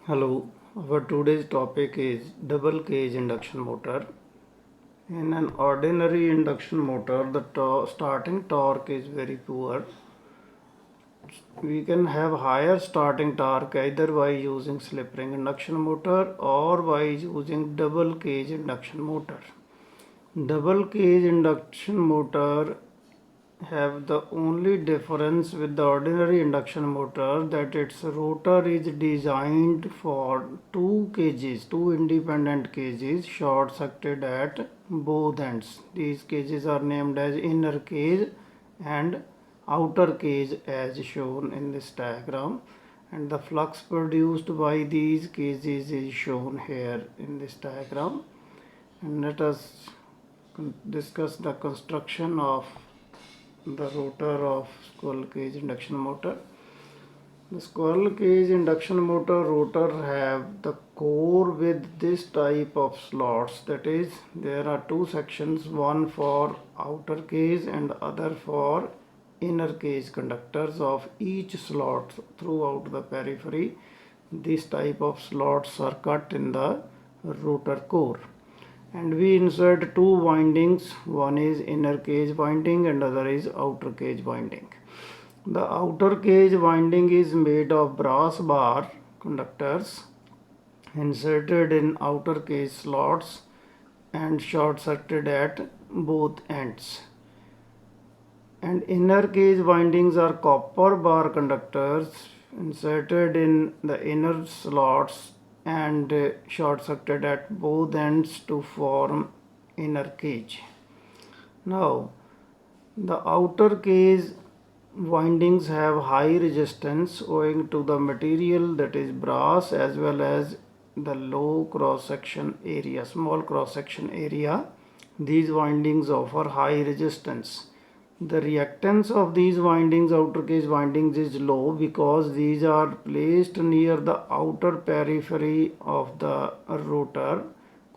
Hello, our today's topic is double cage induction motor. In an ordinary induction motor, the starting torque is very poor. We can have higher starting torque either by using slip ring induction motor or by using double cage induction motor. Double cage induction motor have the only difference with the ordinary induction motor that its rotor is designed for two independent cages short circuited at both ends. These cages are named as inner cage and outer cage as shown in this diagram, and the flux produced by these cages is shown here in this diagram. And let us discuss the construction of the rotor of squirrel cage induction motor. The squirrel cage induction motor rotor have the core with this type of slots, that is there are two sections, one for outer cage and other for inner cage conductors of each slot throughout the periphery. This type of slots are cut in the rotor core, and we insert two windings, one is inner cage winding and other is outer cage winding. The outer cage winding is made of brass bar conductors inserted in outer cage slots and short circuited at both ends, and inner cage windings are copper bar conductors inserted in the inner slots and short circuited at both ends to form inner cage. Now, the outer cage windings have high resistance owing to the material, that is brass, as well as the low cross section area, small cross section area. These windings offer high resistance. The reactance of these windings, outer cage windings, is low because these are placed near the outer periphery of the rotor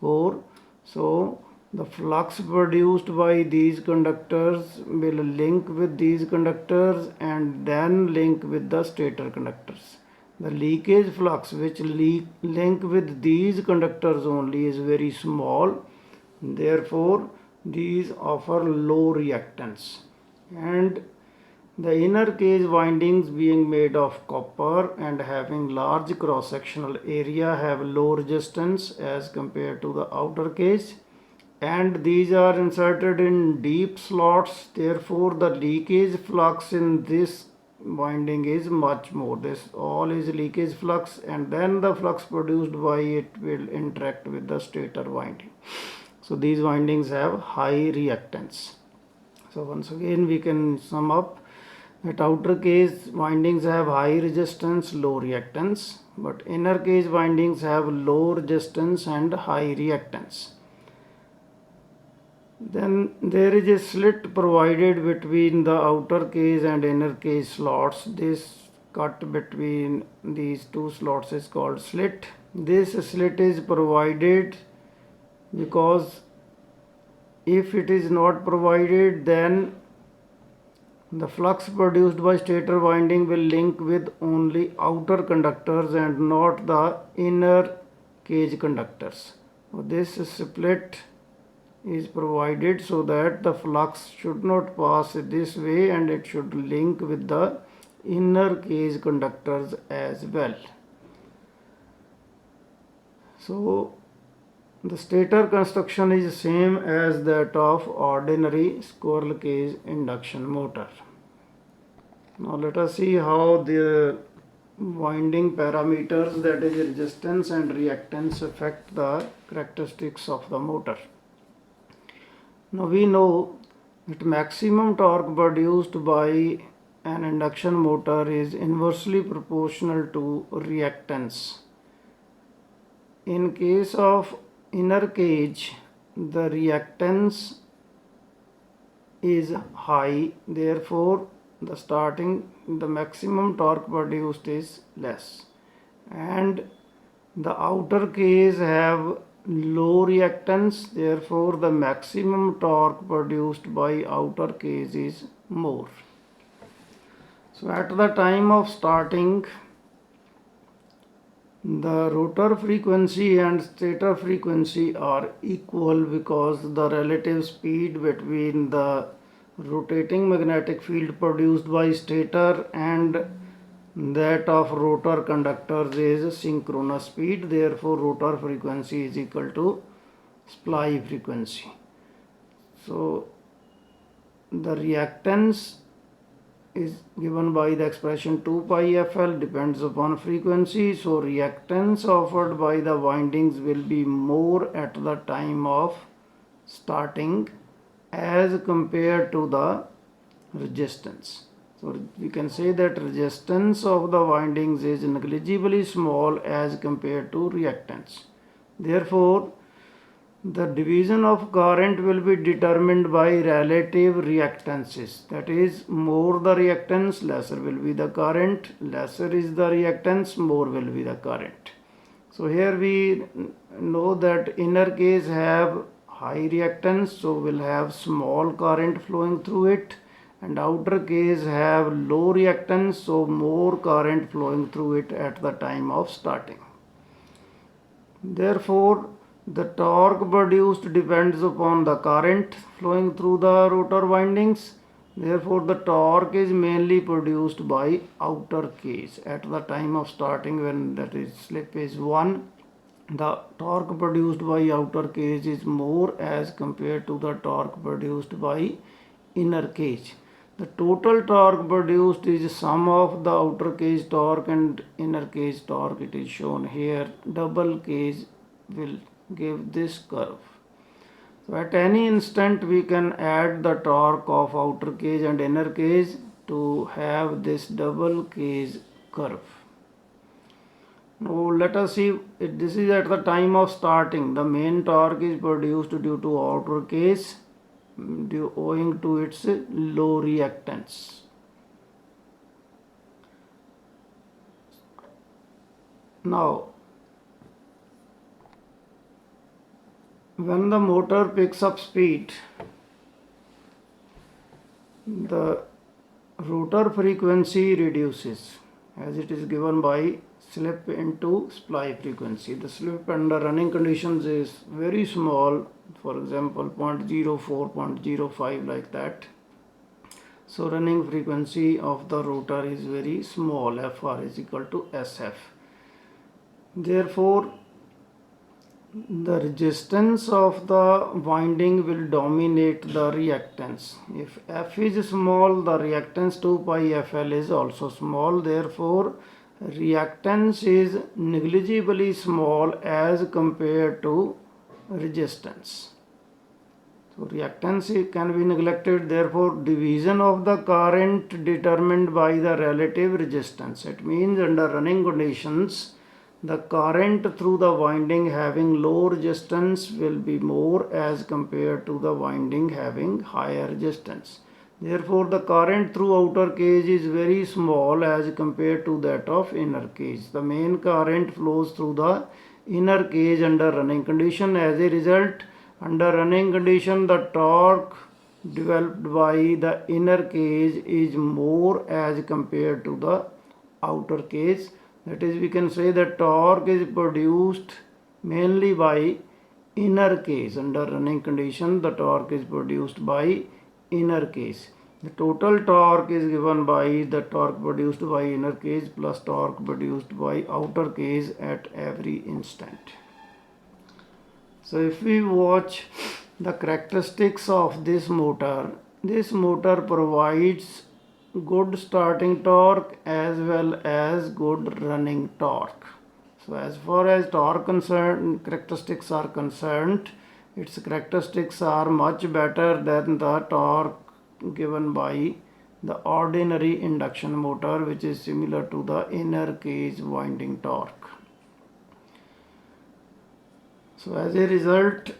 core. So the flux produced by these conductors will link with these conductors and then link with the stator conductors. The leakage flux which link with these conductors only is very small. Therefore, these offer low reactance. And the inner cage windings, being made of copper and having large cross sectional area, have low resistance as compared to the outer cage, and these are inserted in deep slots. Therefore, the leakage flux in this winding is much more. This all is leakage flux, and then the flux produced by it will interact with the stator winding. So these windings have high reactance. So once again we can sum up that outer cage windings have high resistance, low reactance, but inner cage windings have low resistance and high reactance. Then there is a slit provided between the outer cage and inner cage slots. This cut between these two slots is called slit. This slit is provided because if it is not provided, then the flux produced by stator winding will link with only outer conductors and not the inner cage conductors. So this split is provided so that the flux should not pass this way and it should link with the inner cage conductors as well. So the stator construction is same as that of ordinary squirrel cage induction motor. Now let us see how the winding parameters, that is resistance and reactance, affect the characteristics of the motor. Now we know that maximum torque produced by an induction motor is inversely proportional to reactance. In case of inner cage, the reactance is high, therefore the maximum torque produced is less, and the outer cage have low reactance, therefore the maximum torque produced by outer cage is more. So at the time of starting, The rotor frequency and stator frequency are equal because the relative speed between the rotating magnetic field produced by stator and that of rotor conductors is synchronous speed. Therefore, rotor frequency is equal to supply frequency. So, the reactance is given by the expression 2 pi fl, depends upon frequency. So reactance offered by the windings will be more at the time of starting as compared to the resistance. So we can say that resistance of the windings is negligibly small as compared to reactance. Therefore, the division of current will be determined by relative reactances. That is, more the reactance, lesser will be the current. Lesser is the reactance, more will be the current. So here we know that inner case have high reactance, so will have small current flowing through it, and outer case have low reactance, so more current flowing through it at the time of starting. Therefore, the torque produced depends upon the current flowing through the rotor windings. Therefore, the torque is mainly produced by outer case. At the time of starting, when that is slip is 1, the torque produced by outer case is more as compared to the torque produced by inner case. The total torque produced is sum of the outer case torque and inner case torque. It is shown here. Double case will give this curve. So at any instant we can add the torque of outer cage and inner cage to have this double cage curve. Now let us see, this is at the time of starting. The main torque is produced due to outer cage owing to its low reactance. Now when the motor picks up speed, the rotor frequency reduces as it is given by slip into supply frequency. The slip under running conditions is very small, for example 0.04, 0.05 like that. So running frequency of the rotor is very small, Fr is equal to Sf. Therefore, the resistance of the winding will dominate the reactance. If F is small, the reactance 2 pi Fl is also small. Therefore, reactance is negligibly small as compared to resistance. So reactance can be neglected. Therefore, division of the current determined by the relative resistance. It means under running conditions, the current through the winding having low resistance will be more as compared to the winding having higher resistance. Therefore, the current through outer cage is very small as compared to that of inner cage. The main current flows through the inner cage under running condition. As a result, under running condition, the torque developed by the inner cage is more as compared to the outer cage. That is, we can say that torque is produced mainly by inner cage. Under running condition, the torque is produced by inner cage. The total torque is given by the torque produced by inner cage plus torque produced by outer cage at every instant. So if we watch the characteristics of this motor provides good starting torque as well as good running torque. So as far as torque characteristics are concerned, its characteristics are much better than the torque given by the ordinary induction motor, which is similar to the inner cage winding torque. So as a result,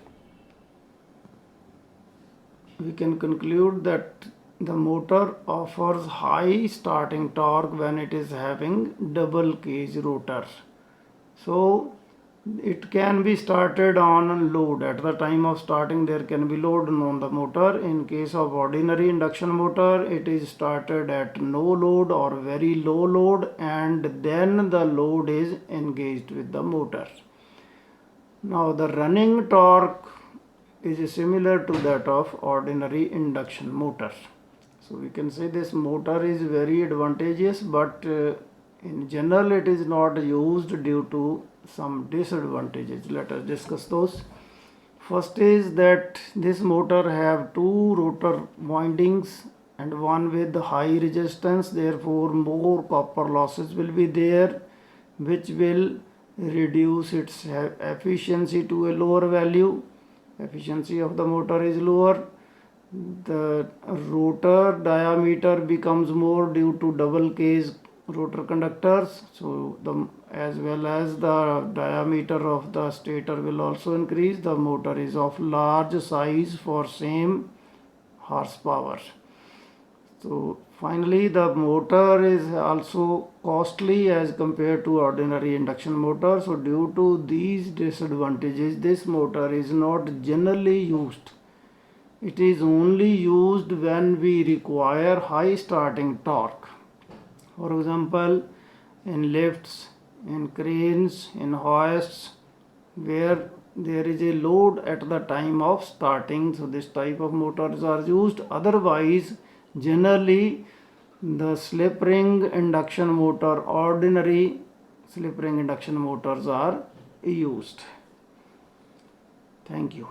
we can conclude that the motor offers high starting torque when it is having double cage rotor. So It can be started on load. At the time of starting there can be load on the motor. In case of ordinary induction motor, it is started at no load or very low load, and then the load is engaged with the motor. Now the running torque is similar to that of ordinary induction motor. So we can say this motor is very advantageous, but in general it is not used due to some disadvantages. Let us discuss those. First is that this motor have two rotor windings and one with high resistance, therefore more copper losses will be there, which will reduce its efficiency to a lower value. Efficiency of the motor is lower. The rotor diameter becomes more due to double cage rotor conductors, so as well as the diameter of the stator will also increase. The motor is of large size for same horsepower. So finally the motor is also costly as compared to ordinary induction motor. So due to these disadvantages, this motor is not generally used. It is only used when we require high starting torque. For example, in lifts, in cranes, in hoists, where there is a load at the time of starting, so this type of motors are used. Otherwise, generally the slip ring induction motor, ordinary slip ring induction motors are used. Thank you.